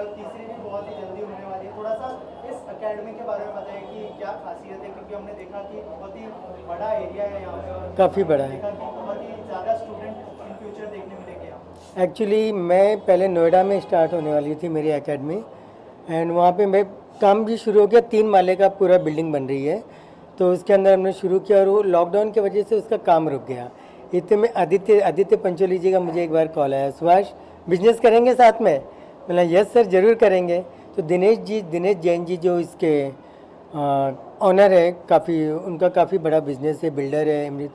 तीसरी भी बहुत ही जल्दी होने वाली है। थोड़ा सा इस एकेडमी के बारे में बताइए कि क्या खासियत है, क्योंकि हमने देखा कि बहुत ही बड़ा एरिया है यहाँ पे और काफ़ी बड़ा है। देखा कि बहुत ही ज़्यादा स्टूडेंट इन फ्यूचर देखने मिलेंगे यहाँ। एक्चुअली मैं पहले नोएडा में स्टार्ट होने वाली थी मेरी एकेडमी, एंड वहाँ पे मैं काम भी शुरू हो गया। 3 माले का पूरा बिल्डिंग बन रही है, तो उसके अंदर हमने शुरू किया और वो लॉकडाउन की वजह से उसका काम रुक गया। इतने में आदित्य पंचोली जी का मुझे एक बार कॉल आया, सुभाष बिजनेस करेंगे साथ में? मैंने यस सर ज़रूर करेंगे। तो दिनेश जैन जी जो इसके ऑनर है, उनका काफ़ी बड़ा बिजनेस है, बिल्डर है अमृत।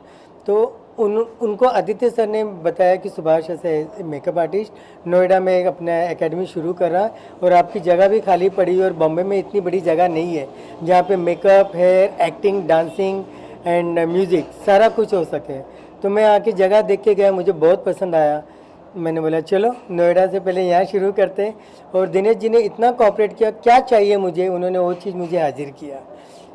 तो उनको आदित्य सर ने बताया कि सुभाष ऐसे मेकअप आर्टिस्ट नोएडा में एक अपना एकेडमी शुरू कर रहा है और आपकी जगह भी खाली पड़ी है और बॉम्बे में इतनी बड़ी जगह नहीं है जहाँ पे makeup, hair, acting, dancing and music सारा कुछ हो सके। तो मैं आके जगह देख के गया, मुझे बहुत पसंद आया। मैंने बोला चलो नोएडा से पहले यहाँ शुरू करते हैं। और दिनेश जी ने इतना कोऑपरेट किया, क्या चाहिए मुझे उन्होंने वो चीज़ मुझे हाजिर किया।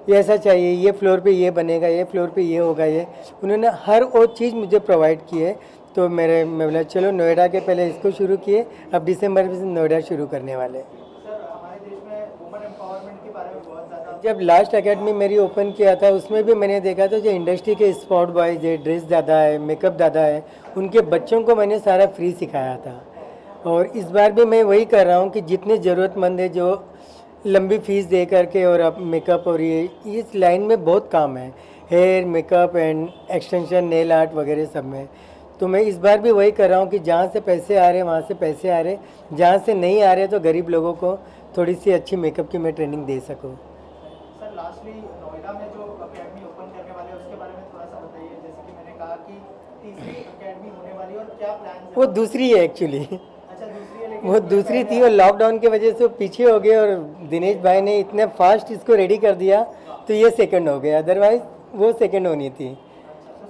ये ऐसा चाहिए, ये फ्लोर पे ये बनेगा, ये फ्लोर पे ये होगा, ये उन्होंने हर वो चीज़ मुझे प्रोवाइड की है। तो मैं बोला चलो नोएडा के पहले इसको शुरू किए, अब दिसंबर में नोएडा शुरू करने वाले। सर हमारे देश में वुमेन एम्पावरमेंट के बारे में बहुत ज़्यादा, जब लास्ट एकेडमी मेरी ओपन किया था उसमें भी मैंने देखा था जो इंडस्ट्री के स्पॉट बॉयज है, ड्रेस दादा है, मेकअप दादा है, उनके बच्चों को मैंने सारा फ्री सिखाया था। और इस बार भी मैं वही कर रहा हूँ कि जितने ज़रूरतमंद है जो लंबी फीस दे करके और अब मेकअप और ये इस लाइन में बहुत काम है, hair, makeup and extension, nail art वगैरह सब में। तो मैं इस बार भी वही कर रहा हूँ कि जहाँ से पैसे आ रहे हैं वहाँ से पैसे आ रहे, जहाँ से नहीं आ रहे तो गरीब लोगों को थोड़ी सी अच्छी मेकअप की मैं ट्रेनिंग दे सकूँ। सर लास्टली नोएडा में जो अकेडमी ओपन करने वाले हैं उसके बारे में थोड़ा सा बताइए। जैसे कि मैंने कहा कि तीसरी अकेडमी होने वाली है और क्या प्लान है? वो दूसरी है एक्चुअली। अच्छा दूसरी है, लेकिन वो दूसरी थी और लॉकडाउन की वजह से वो पीछे हो गए और दिनेश भाई ने इतने फास्ट इसको रेडी कर दिया तो ये सेकंड हो गया, अदरवाइज वो सेकंड होनी थी।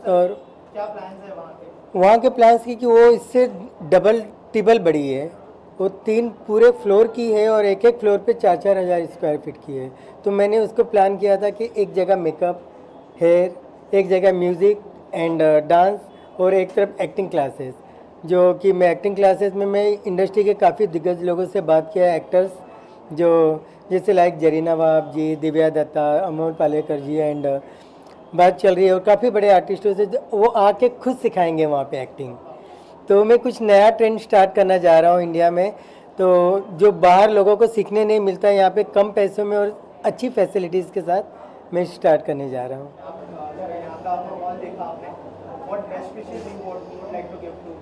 और क्या प्लान्स है वहाँ के? वहाँ के प्लान्स की कि वो इससे डबल टिबल बड़ी है, वो 3 पूरे फ्लोर की है और एक एक फ्लोर पे 4-4 हज़ार स्क्वायर फीट की है। तो मैंने उसको प्लान किया था कि एक जगह मेकअप, हेयर, एक जगह म्यूज़िक एंड डांस और एक तरफ एक्टिंग क्लासेस। जो कि मैं एक्टिंग क्लासेस में मैं इंडस्ट्री के काफ़ी दिग्गज लोगों से बात किया, एक्टर्स जो जैसे लाइक जरीना वाब जी, दिव्या दत्ता, अमोल पालेकर जी एंड बात चल रही है और काफ़ी बड़े आर्टिस्टों से वो आके खुद सिखाएंगे वहाँ पे एक्टिंग। तो मैं कुछ नया ट्रेंड स्टार्ट करना जा रहा हूँ इंडिया में, तो जो बाहर लोगों को सीखने नहीं मिलता है यहाँ पे कम पैसों में और अच्छी फैसिलिटीज़ के साथ मैं स्टार्ट करने जा रहा हूँ। यहाँ का माहौल देखा आपने, what best wishes you would like to give to?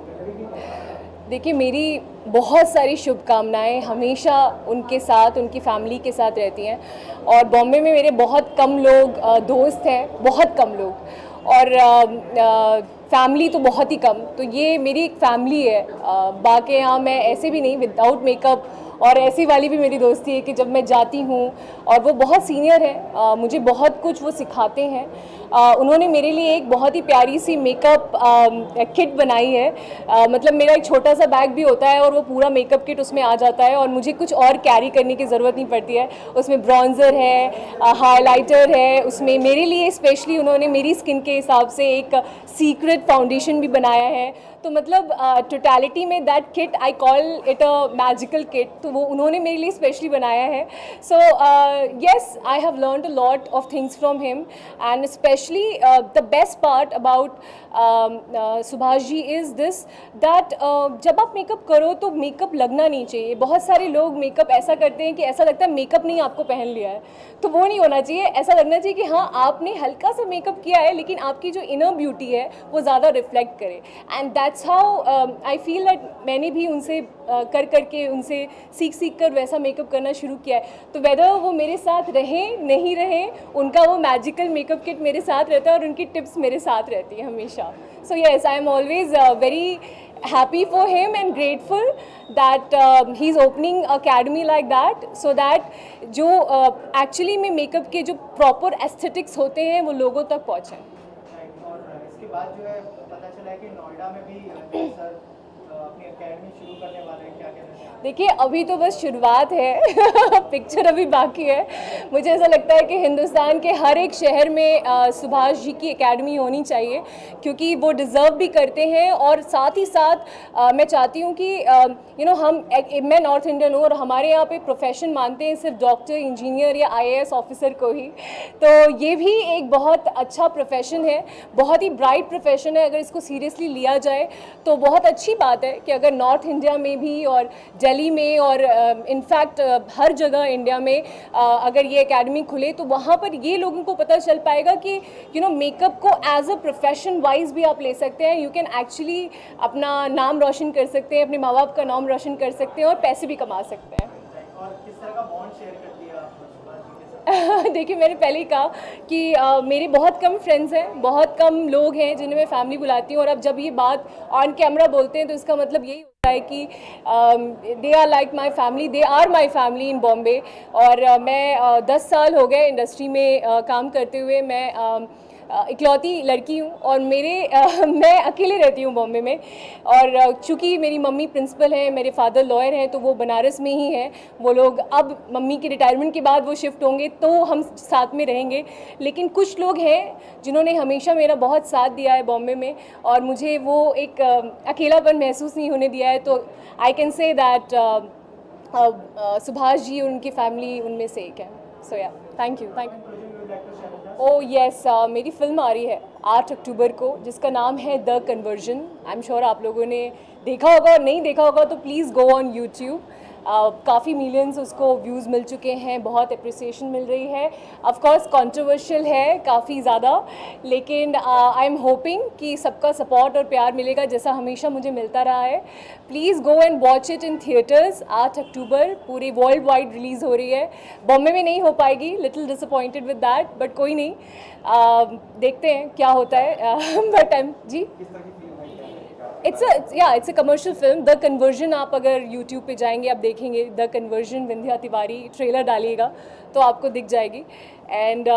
देखिए मेरी बहुत सारी शुभकामनाएं हमेशा उनके साथ, उनकी फैमिली के साथ रहती हैं। और बॉम्बे में मेरे बहुत कम लोग दोस्त हैं, बहुत कम लोग, और फैमिली तो बहुत ही कम। तो ये मेरी एक फैमिली है। बाकी यहाँ मैं ऐसे भी नहीं विदाउट मेकअप, और ऐसी वाली भी मेरी दोस्ती है कि जब मैं जाती हूँ, और वो बहुत सीनियर है, मुझे बहुत कुछ वो सिखाते हैं। उन्होंने मेरे लिए एक बहुत ही प्यारी सी मेकअप किट बनाई है। मतलब मेरा एक छोटा सा बैग भी होता है और वो पूरा मेकअप किट उसमें आ जाता है और मुझे कुछ और कैरी करने की ज़रूरत नहीं पड़ती है। उसमें ब्रॉन्ज़र है, हाइलाइटर है, उसमें मेरे लिए स्पेशली उन्होंने मेरी स्किन के हिसाब से एक सीक्रेट फाउंडेशन भी बनाया है। तो मतलब टोटलिटी में that kit I call it a magical kit, तो वो उन्होंने मेरे लिए स्पेशली बनाया है। So yes, I have learned a lot of things from him, and specially the best part about Subhash ji is this that जब आप मेकअप करो तो मेकअप लगना नहीं चाहिए। बहुत सारे लोग मेकअप ऐसा करते हैं कि ऐसा लगता है मेकअप नहीं आपको पहन लिया है, तो वो नहीं होना चाहिए। ऐसा लगना चाहिए कि हाँ आपने हल्का सा मेकअप किया है लेकिन आपकी जो इनर ब्यूटी है वो ज़्यादा रिफ्लेक्ट करे। And that's how I feel that मैंने भी उनसे कर करके उनसे सीख कर वैसा मेकअप करना शुरू किया है। तो वेदर वो मेरे साथ रहें नहीं रहें, उनका वो मैजिकल मेकअप किट मेरे साथ रहता है और उनकी टिप्स मेरे साथ रहती है हमेशा। सो yes, I am always very happy for him and grateful that he is opening academy like that, so that जो actually में मेकअप के जो proper aesthetics होते हैं वो लोगों तक पहुँचें। और इसके बाद जो है पता चला है कि नोएडा में भी सर अपनी अकेडमी शुरू करने वाले हैं, क्या कहना चाहते हैं? देखिए अभी तो बस शुरुआत है पिक्चर अभी बाकी है। मुझे ऐसा लगता है कि हिंदुस्तान के हर एक शहर में सुभाष जी की एकेडमी होनी चाहिए, क्योंकि वो डिज़र्व भी करते हैं। और साथ ही साथ मैं चाहती हूँ कि मैं नॉर्थ इंडियन हूँ और हमारे यहाँ पे प्रोफेशन मानते हैं सिर्फ डॉक्टर, इंजीनियर या IAS ऑफिसर को ही। तो ये भी एक बहुत अच्छा प्रोफेशन है, बहुत ही ब्राइट प्रोफेशन है। अगर इसको सीरियसली लिया जाए तो बहुत अच्छी बात है कि अगर नॉर्थ इंडिया में भी और दिल्ली में और इनफैक्ट हर जगह इंडिया में अगर ये एकेडमी खुले तो वहाँ पर ये लोगों को पता चल पाएगा कि मेकअप को एज अ प्रोफेशन वाइज भी आप ले सकते हैं। यू कैन एक्चुअली अपना नाम रोशन कर सकते हैं, अपने माँ बाप का नाम रोशन कर सकते हैं और पैसे भी कमा सकते हैं। और किस तरह का बॉन्ड शेयर करती है आप सुभाष जी के साथ? देखिए मैंने पहले ही कहा कि मेरे बहुत कम फ्रेंड्स हैं, बहुत कम लोग हैं जिन्हें मैं फैमिली बुलाती हूँ। और अब जब ये बात ऑन कैमरा बोलते हैं तो इसका मतलब यही होता है कि they are like my family, they are my family in Bombay. और मैं 10 साल हो गए इंडस्ट्री में काम करते हुए। मैं इकलौती लड़की हूँ और मैं अकेले रहती हूँ बॉम्बे में। और चूँकि मेरी मम्मी प्रिंसिपल हैं, मेरे फादर लॉयर हैं, तो वो बनारस में ही हैं। वो लोग अब मम्मी के रिटायरमेंट के बाद वो शिफ्ट होंगे तो हम साथ में रहेंगे। लेकिन कुछ लोग हैं जिन्होंने हमेशा मेरा बहुत साथ दिया है बॉम्बे में और मुझे वो एक अकेलापन महसूस नहीं होने दिया है। तो I can say that Subhash ji और उनकी फैमिली उनमें से एक है। So ya thank you. Oh yes, मेरी फिल्म आ रही है 8 अक्टूबर को जिसका नाम है the conversion. I am sure आप लोगों ने देखा होगा और नहीं देखा होगा तो प्लीज़ गो ऑन यूट्यूब। काफ़ी मिलियंस उसको व्यूज़ मिल चुके हैं, बहुत अप्रिसिएशन मिल रही है। ऑफ कोर्स कंट्रोवर्शियल है काफ़ी ज़्यादा, लेकिन आई एम होपिंग कि सबका सपोर्ट और प्यार मिलेगा जैसा हमेशा मुझे मिलता रहा है। Please go and watch it in theatres. 8 अक्टूबर पूरी वर्ल्ड वाइड रिलीज़ हो रही है। बॉम्बे में नहीं हो पाएगी, little disappointed with that, but कोई नहीं, देखते हैं क्या होता है। But ji it's a commercial film. The conversion आप अगर यूट्यूब पे जाएंगे आप देखेंगे the conversion, Vindhya Tiwari trailer डालिएगा तो आपको दिख जाएगी। एंड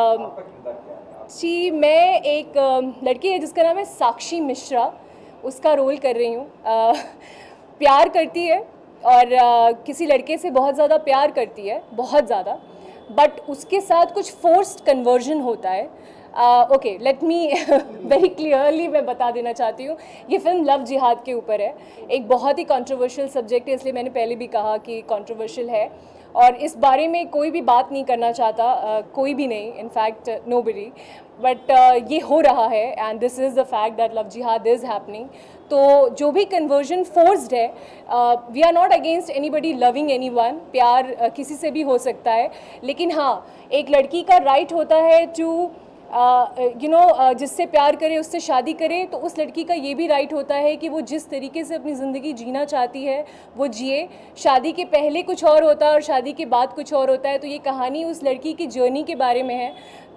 जी मैं एक लड़की है जिसका नाम है साक्षी मिश्रा, उसका रोल कर रही हूँ। प्यार करती है और किसी लड़के से बहुत ज़्यादा प्यार करती है, बहुत ज़्यादा, बट उसके साथ कुछ फोर्स्ड कन्वर्जन होता है। Okay let me very clearly मैं बता देना चाहती हूँ, ये फिल्म लव जिहाद के ऊपर है। एक बहुत ही कंट्रोवर्शियल सब्जेक्ट है, इसलिए मैंने पहले भी कहा कि कंट्रोवर्शियल है और इस बारे में कोई भी बात नहीं करना चाहता, कोई भी नहीं, इनफैक्ट नोबडी। बट ये हो रहा है and this is the fact that love jihad is happening. तो जो भी कन्वर्जन फोर्स्ड है, we are not against anybody loving anyone, प्यार किसी से भी हो सकता है, लेकिन हाँ एक लड़की का राइट होता है टू जिससे प्यार करे उससे शादी करे, तो उस लड़की का ये भी राइट होता है कि वो जिस तरीके से अपनी ज़िंदगी जीना चाहती है वो जिए। शादी के पहले कुछ और होता है और शादी के बाद कुछ और होता है। तो ये कहानी उस लड़की की जर्नी के बारे में है।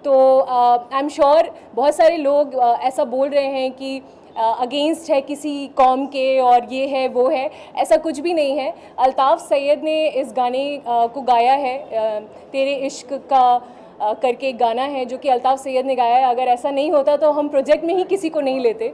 तो आई एम श्योर बहुत सारे लोग ऐसा बोल रहे हैं कि अगेंस्ट है किसी कौम के और ये है वो है, ऐसा कुछ भी नहीं है। अल्ताफ़ सैयद ने इस गाने को गाया है, तेरे इश्क का करके एक गाना है जो कि अल्ताफ़ सैयद ने गाया है। अगर ऐसा नहीं होता तो हम प्रोजेक्ट में ही किसी को नहीं लेते।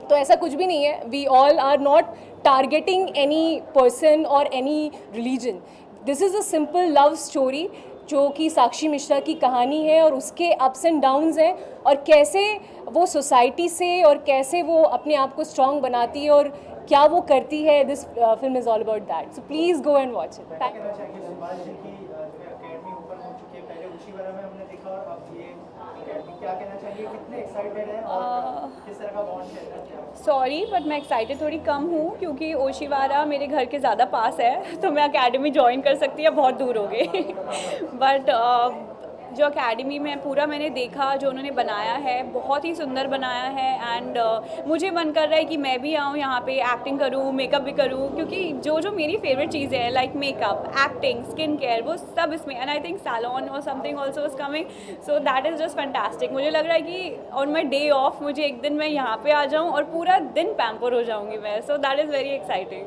तो ऐसा कुछ भी नहीं है। We all are not targeting any person और any religion. This is a simple love story जो कि साक्षी मिश्रा की कहानी है और उसके अप्स एंड डाउन्स हैं और कैसे वो सोसाइटी से और कैसे वो अपने आप को स्ट्रॉन्ग बनाती है और क्या वो करती है। This film is all about that, so please go and watch it. Thank sorry but मैं एक्साइटेड थोड़ी कम हूँ क्योंकि ओशीवारा मेरे घर के ज़्यादा पास है, तो मैं एकेडमी ज्वाइन कर सकती है, बहुत दूर हो गई। बट जो एकेडमी में पूरा मैंने देखा जो उन्होंने बनाया है बहुत ही सुंदर बनाया है। एंड मुझे मन कर रहा है कि मैं भी आऊँ यहाँ पे, एक्टिंग करूँ, मेकअप भी करूँ, क्योंकि जो मेरी फेवरेट चीज़ें हैं like makeup, acting, skin care, वो सब इसमें। एंड आई थिंक सैलॉन और something also is coming, so that is just fantastic. मुझे लग रहा है कि ऑन माई डे ऑफ मुझे एक दिन मैं यहाँ पे आ जाऊँ और पूरा दिन पैम्पर हो जाऊँगी मैं, so that is very exciting.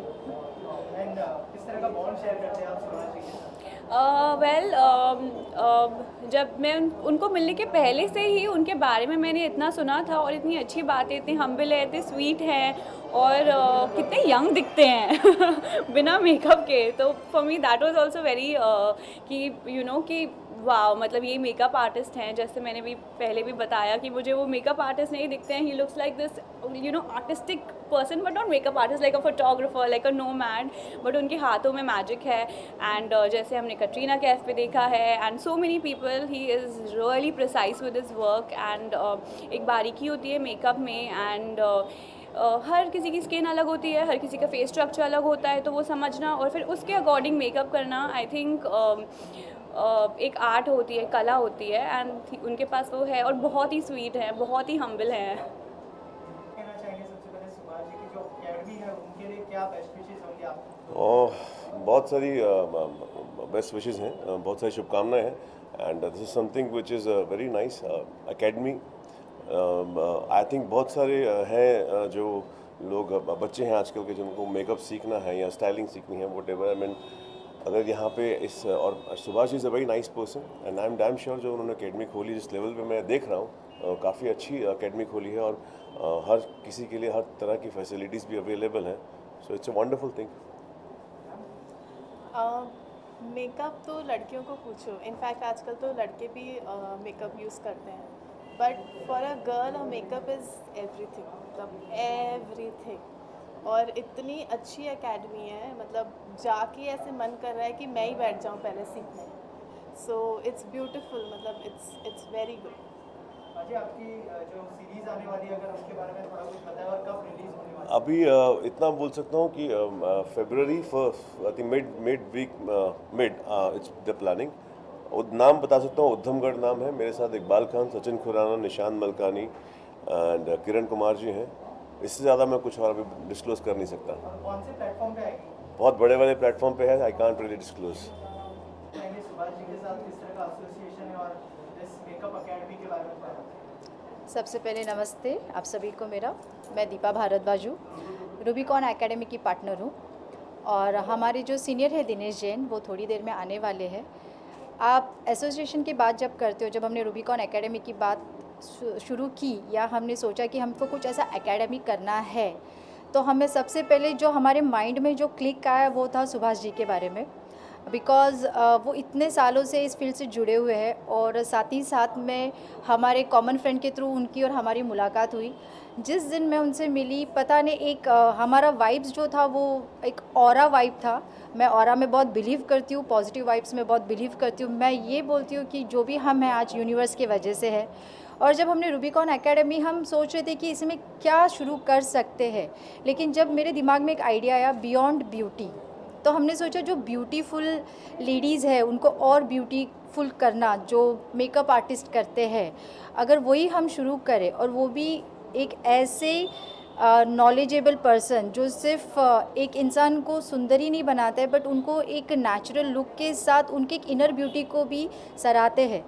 जब मैं उनको मिलने के पहले से ही उनके बारे में मैंने इतना सुना था और इतनी अच्छी बातें, इतने हम्बल है, इतने स्वीट हैं और कितने यंग दिखते हैं बिना मेकअप के। तो for me that was also very कि यू नो कि वाह, मतलब ये मेकअप आर्टिस्ट हैं। जैसे मैंने भी पहले भी बताया कि मुझे वो मेकअप आर्टिस्ट नहीं दिखते हैं। He looks like this you know artistic person, but not makeup artist, like a photographer, like a nomad, but उनके हाथों में मैजिक है। एंड जैसे हमने कटरीना कैफ पे देखा है and so many people, he is really precise with his work. And एक बारीकी होती है मेकअप में, एंड हर किसी की स्किन अलग होती है, हर किसी का फेस स्ट्रक्चर अलग होता है, तो वो समझना और फिर उसके अकॉर्डिंग मेकअप करना, आई थिंक एक आर्ट होती है, कला होती है। एंड उनके पास वो है और बहुत ही स्वीट है, बहुत ही हम्बल है। कहना चाहेंगे सबसे पहले सुभाष जी की जो अकेडमी है उनके लिए क्या बेस्ट विशेष होंगे आप? बहुत सारी बेस्ट विशेज़ हैं, बहुत सारी शुभकामनाएं हैं। And this is something which is very nice academy. I think बहुत सारे हैं जो लोग बच्चे हैं आजकल के जिनको मेकअप सीखना है या स्टाइलिंग सीखनी है, वट एवर। आई मीन अगर यहाँ पे इस और Subhash is a very nice person and I am damn sure जो उन्होंने अकेडमी खोली, जिस लेवल पे मैं देख रहा हूँ, काफ़ी अच्छी अकेडमी खोली है और हर किसी के लिए हर तरह की फैसिलिटीज़ भी अवेलेबल हैं। So it's a wonderful thing. Makeup तो लड़कियों को पूछो, इनफैक्ट आजकल तो लड़के भी मेकअप यूज़ करते हैं, but for a girl makeup is everything, मतलब एवरीथिंग। और इतनी अच्छी एकेडमी है, मतलब जाके ऐसे मन कर रहा है कि मैं ही बैठ जाऊँ पहले सीखने। सो इट्स ब्यूटीफुल, मतलब इट्स वेरी गुड। जी, आपकी जो सीरीज आने वाली है, अगर उसके बारे में थोड़ा कुछ बताएं और कब रिलीज होने वाली है? अभी इतना बोल सकता हूँ कि February first, I think mid it's the planning. नाम बता सकता हूँ, उद्धमगढ़ नाम है। मेरे साथ इकबाल खान, सचिन खुराना, निशान मलकानी एंड किरण कुमार जी हैं। इससे ज़्यादा मैं कुछ और अभी डिस्क्लोज कर नहीं सकता। और कौन से प्लेटफॉर्म पे आएगी? बहुत बड़े बड़े प्लेटफॉर्म पे है, I can't really disclose. Subhash ji के साथ किस तरह का एसोसिएशन है और इस मेकअप एकेडमी के बारे में बताएं। सबसे पहले नमस्ते आप सभी को मेरा। मैं दीपा भारद्वाज हूँ, रूबिकॉन एकेडमी की पार्टनर हूँ, और हमारे जो सीनियर है दिनेश जैन, वो थोड़ी देर में आने वाले हैं। आप एसोसिएशन की बात जब करते हो, जब हमने रूबिकॉन एकेडमी की बात शुरू की या हमने सोचा कि हमको कुछ ऐसा एकेडमी करना है, तो हमें सबसे पहले जो हमारे माइंड में जो क्लिक आया वो था सुभाष जी के बारे में। बिकॉज़ वो इतने सालों से इस फील्ड से जुड़े हुए हैं, और साथ ही साथ में हमारे कॉमन फ्रेंड के थ्रू उनकी और हमारी मुलाकात हुई। जिस दिन मैं उनसे मिली, पता नहीं एक हमारा वाइब्स जो था वो एक ऑरा वाइब था। मैं ऑरा में बहुत बिलीव करती हूँ, पॉजिटिव वाइब्स में बहुत बिलीव करती हूँ। मैं ये बोलती हूँ कि जो भी हम हैं आज यूनिवर्स की वजह से है। और जब हमने रूबिकॉन एकेडमी, हम सोच रहे थे कि इसमें क्या शुरू कर सकते हैं, लेकिन जब मेरे दिमाग में एक आइडिया आया बियॉन्ड ब्यूटी, तो हमने सोचा जो ब्यूटीफुल लेडीज़ है उनको और ब्यूटीफुल करना, जो मेकअप आर्टिस्ट करते हैं, अगर वही हम शुरू करें, और वो भी एक ऐसे नॉलेजेबल पर्सन जो सिर्फ एक इंसान को सुंदर ही नहीं बनाते हैं, बट उनको एक नेचुरल लुक के साथ उनके एक इनर ब्यूटी को भी सराहते हैं।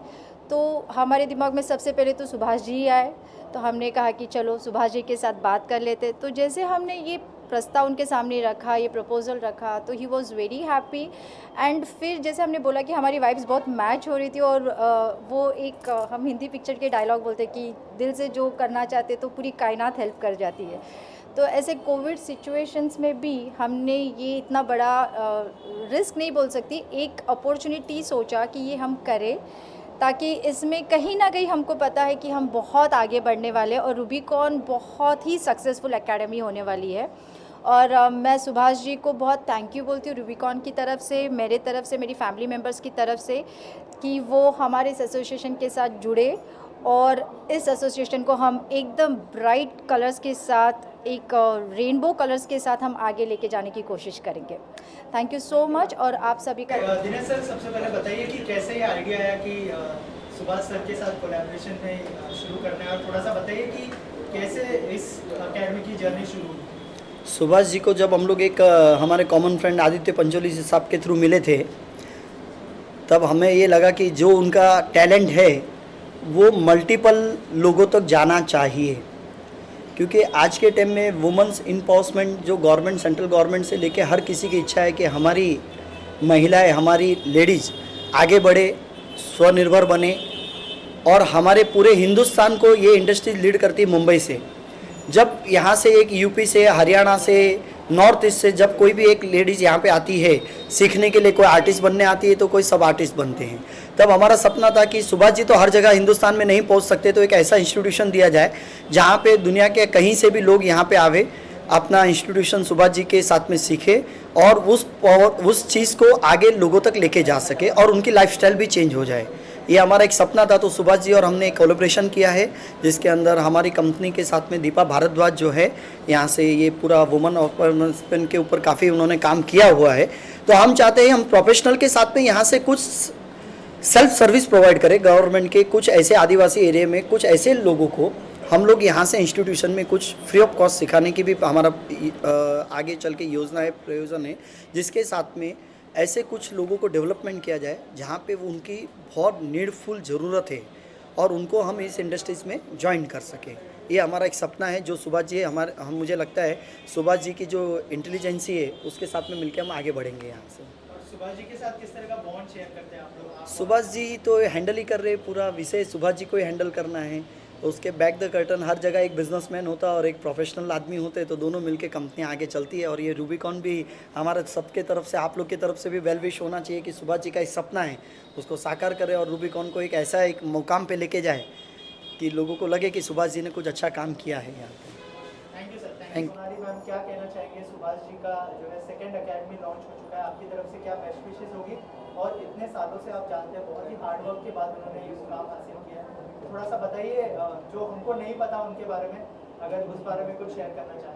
तो हमारे दिमाग में सबसे पहले तो सुभाष जी आए, तो हमने कहा कि चलो सुभाष जी के साथ बात कर लेते। तो जैसे हमने ये प्रस्ताव उनके सामने रखा, ये प्रपोज़ल रखा, तो he was very happy. And फिर जैसे हमने बोला कि हमारी वाइब्स बहुत मैच हो रही थी, और वो एक हम हिंदी पिक्चर के डायलॉग बोलते कि दिल से जो करना चाहते तो पूरी कायनात हेल्प कर जाती है। तो ऐसे कोविड सिचुएशंस में भी हमने ये इतना बड़ा रिस्क नहीं बोल सकती, एक अपॉर्चुनिटी सोचा कि ये हम करें, ताकि इसमें कहीं ना कहीं हमको पता है कि हम बहुत आगे बढ़ने वाले हैं, और रूबिकॉन बहुत ही सक्सेसफुल एकेडमी होने वाली है। और मैं सुभाष जी को बहुत थैंक यू बोलती हूँ रूबिकॉन की तरफ से, मेरे तरफ से, मेरी फैमिली मेम्बर्स की तरफ से, कि वो हमारे इस एसोसिएशन के साथ जुड़े, और इस एसोसिएशन को हम एकदम ब्राइट कलर्स के साथ, एक रेनबो कलर्स के साथ हम आगे लेके जाने की कोशिश करेंगे। Thank you so much. और आप सभी का दिनेश सर, सबसे पहले बताइए कि कैसे ये आइडिया आया कि सुभाष सर के साथ कोलैबोरेशन में शुरू करना है, और थोड़ा सा बताइए कि कैसे इस एकेडमी की जर्नी शुरू हुई। सुभाष जी को जब हम लोग एक हमारे कॉमन फ्रेंड आदित्य पंचोली साहब के थ्रू मिले थे, तब हमें ये लगा कि जो उनका टैलेंट है वो मल्टीपल लोगों तक जाना चाहिए, क्योंकि आज के टाइम में वुमेंस एम्पावरमेंट जो गवर्नमेंट, सेंट्रल गवर्नमेंट से लेके हर किसी की इच्छा है कि हमारी महिलाएं, हमारी लेडीज़ आगे बढ़े, स्वनिर्भर बने, और हमारे पूरे हिंदुस्तान को ये इंडस्ट्री लीड करती है मुंबई से। जब यहाँ से एक यूपी से, हरियाणा से, नॉर्थ ईस्ट से जब कोई भी एक लेडीज़ यहाँ पे आती है सीखने के लिए, कोई आर्टिस्ट बनने आती है तो कोई सब आर्टिस्ट बनते हैं, तब हमारा सपना था कि सुभाष जी तो हर जगह हिंदुस्तान में नहीं पहुँच सकते, तो एक ऐसा इंस्टीट्यूशन दिया जाए जहाँ पे दुनिया के कहीं से भी लोग यहाँ पे आवे, अपना इंस्टीट्यूशन सुभाष जी के साथ में सीखे और उस चीज़ को आगे लोगों तक लेके जा सके और उनकी लाइफस्टाइल भी चेंज हो जाए। ये हमारा एक सपना था। तो सुभाष जी और हमने एक कोलैबोरेशन किया है जिसके अंदर हमारी कंपनी के साथ में दीपा भारद्वाज जो है, यहाँ से ये पूरा वुमेन ऑर्गेनाइजेशन के ऊपर काफ़ी उन्होंने काम किया हुआ है। तो हम चाहते हैं हम प्रोफेशनल के साथ में यहाँ से कुछ सेल्फ सर्विस प्रोवाइड करें गवर्नमेंट के, कुछ ऐसे आदिवासी एरिया में कुछ ऐसे लोगों को हम लोग यहाँ से इंस्टीट्यूशन में कुछ फ्री ऑफ कॉस्ट सिखाने की भी हमारा आगे चल के योजना है, प्रयोजन है, जिसके साथ में ऐसे कुछ लोगों को डेवलपमेंट किया जाए जहाँ पे वो उनकी बहुत नीडफुल ज़रूरत है और उनको हम इस इंडस्ट्रीज़ में ज्वाइन कर सकें। ये हमारा एक सपना है जो सुभाष जी है। मुझे लगता है सुभाष जी की जो इंटेलिजेंसी है उसके साथ में मिलकर हम आगे बढ़ेंगे यहाँ से। सुभाष जी के साथ किस तरह का बॉन्ड शेयर करते हैं आप लोग? सुभाष जी तो हैंडल ही कर रहे, पूरा विषय सुभाष जी को ही हैंडल करना है। उसके बैक द कर्टन हर जगह एक बिजनेसमैन होता है और एक प्रोफेशनल आदमी होते हैं, तो दोनों मिलके कंपनियां आगे चलती है। और ये रूबिकॉन भी हमारा सबके तरफ से, आप लोग की तरफ से भी वेल विश होना चाहिए कि सुभाष जी का एक सपना है उसको साकार करे और रूबिकॉन को एक ऐसा एक मुकाम पे लेके जाए कि लोगों को लगे कि सुभाष जी ने कुछ अच्छा काम किया है यहाँ पे। Thank you sir. Thank you. Sonali ma'am, क्या कहना चाहेंगे? सुभाष जी का जो है सेकंड एकेडमी लॉन्च हो चुका है, आपकी तरफ से क्या बेस्ट विशेस होगी? और इतने सालों से आप जानते हैं बहुत ही हार्ड वर्क के बाद उन्होंने ये मुकाम हासिल किया है, थोड़ा सा बताइए जो हमको नहीं पता उनके बारे में, अगर उस बारे में कुछ शेयर करना चाहें।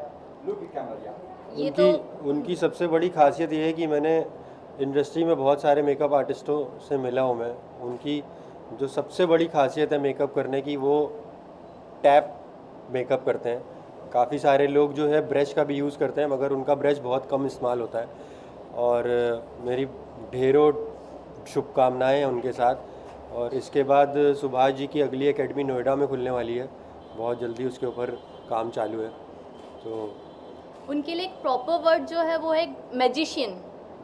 उनकी सबसे बड़ी खासियत ये है कि मैंने इंडस्ट्री में बहुत सारे मेकअप आर्टिस्टों से मिला हूँ मैं। उनकी जो सबसे बड़ी खासियत है मेकअप करने की, वो टैप मेकअप करते हैं। काफ़ी सारे लोग जो है ब्रश का भी यूज़ करते हैं, मगर उनका ब्रश बहुत कम इस्तेमाल होता है। और मेरी ढेरों शुभकामनाएं हैं उनके साथ। और इसके बाद सुभाष जी की अगली एकेडमी नोएडा में खुलने वाली है, बहुत जल्दी उसके ऊपर काम चालू है। तो उनके लिए एक प्रॉपर वर्ड जो है वो है मैजिशियन,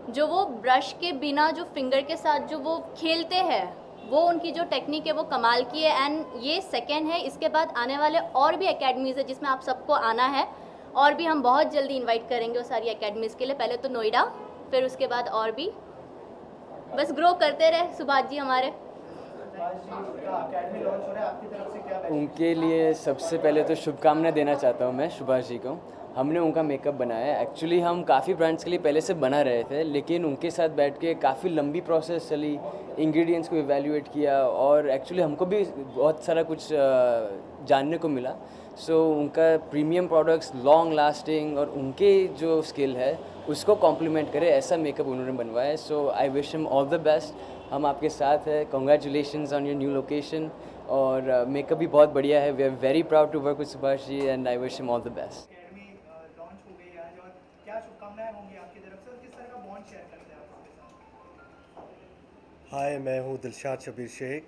जो वो ब्रश के बिना जो फिंगर के साथ जो वो खेलते हैं, वो उनकी जो टेक्निक है वो कमाल की है। एंड ये सेकेंड है, इसके बाद आने वाले और भी एकेडमीज़ है जिसमें आप सबको आना है, और भी हम बहुत जल्दी इनवाइट करेंगे वो सारी एकेडमीज़ के लिए। पहले तो नोएडा, फिर उसके बाद और भी, बस ग्रो करते रहे सुभाष जी हमारे। उनके लिए सबसे पहले तो शुभकामनाएं देना चाहता हूं मैं सुभाष जी को। हमने उनका मेकअप बनाया है। एक्चुअली हम काफ़ी ब्रांड्स के लिए पहले से बना रहे थे, लेकिन उनके साथ बैठ के काफ़ी लंबी प्रोसेस चली, इंग्रेडिएंट्स को इवैल्यूएट किया और एक्चुअली हमको भी बहुत सारा कुछ जानने को मिला। सो उनका प्रीमियम प्रोडक्ट्स, लॉन्ग लास्टिंग और उनके जो स्किल है उसको कॉम्प्लीमेंट करे, ऐसा मेकअप उन्होंने बनवाया है। So I wish him all the best. हम आपके साथ हैं। Congratulations on your new location. और मेकअप भी बहुत बढ़िया है। We are very proud to work with Subhash ji and I wish him all the best. Launch हो गई आज, और क्या शुभकामनाएं होंगी आपकी तरफ से और किस तरह का बॉन्ड शेयर करते हैं आप उसके साथ? हाय, मैं हूँ Dilshad Shabir Shaikh,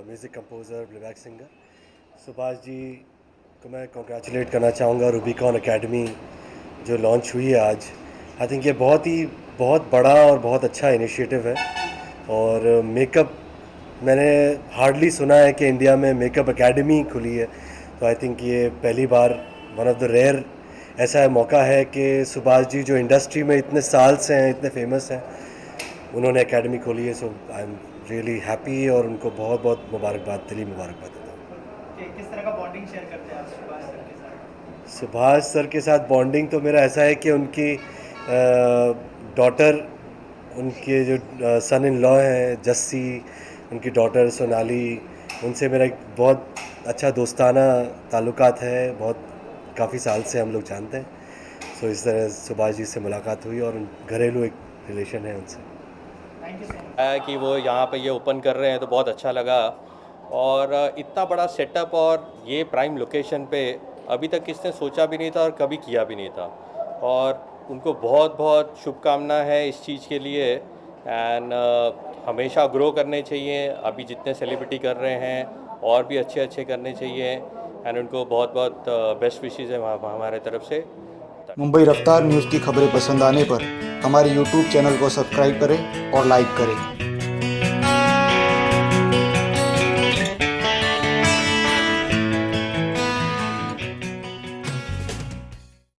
music composer, playback singer. Subhash ji को मैं कॉन्ग्रेचुलेट करना चाहूँगा। रूबिकॉन एकेडमी जो लॉन्च हुई है आज, आई थिंक ये बहुत बड़ा और बहुत अच्छा इनिशिएटिव है। और मेकअप मैंने हार्डली सुना है कि इंडिया में मेकअप एकेडमी खुली है, तो आई थिंक ये पहली बार, वन ऑफ द रेयर ऐसा मौका है कि सुभाष जी जो इंडस्ट्री में इतने साल से हैं, इतने फेमस हैं, उन्होंने एकेडमी खोली है। So I am really happy और उनको बहुत बहुत मुबारकबाद, दिली मुबारकबाद देता हूँ। किस तरह का बॉन्डिंग शेयर करते हैं आप सुभाष सर के साथ? सुभाष सर के साथ बॉन्डिंग तो मेरा ऐसा है कि उनकी डॉटर, उनके जो सन इन लॉ हैं जस्सी, उनकी डॉटर सोनाली, उनसे मेरा एक बहुत अच्छा दोस्ताना ताल्लुकात है। बहुत काफ़ी साल से हम लोग जानते हैं। सो इस तरह सुभाष जी से मुलाकात हुई और घरेलू एक रिलेशन है उनसे। Thank you so much. कि वो यहाँ पे ये ओपन कर रहे हैं तो बहुत अच्छा लगा। और इतना बड़ा सेटअप और ये प्राइम लोकेशन पे अभी तक किसने सोचा भी नहीं था और कभी किया भी नहीं था। और उनको बहुत बहुत शुभकामना है इस चीज़ के लिए। एंड हमेशा ग्रो करने चाहिए। अभी जितने सेलिब्रिटी कर रहे हैं और भी अच्छे अच्छे करने चाहिए। एंड उनको बहुत बहुत बेस्ट विशेज़ है हमारे तरफ से। मुंबई रफ्तार न्यूज़ की खबरें पसंद आने पर हमारे YouTube चैनल को सब्सक्राइब करें और लाइक करें।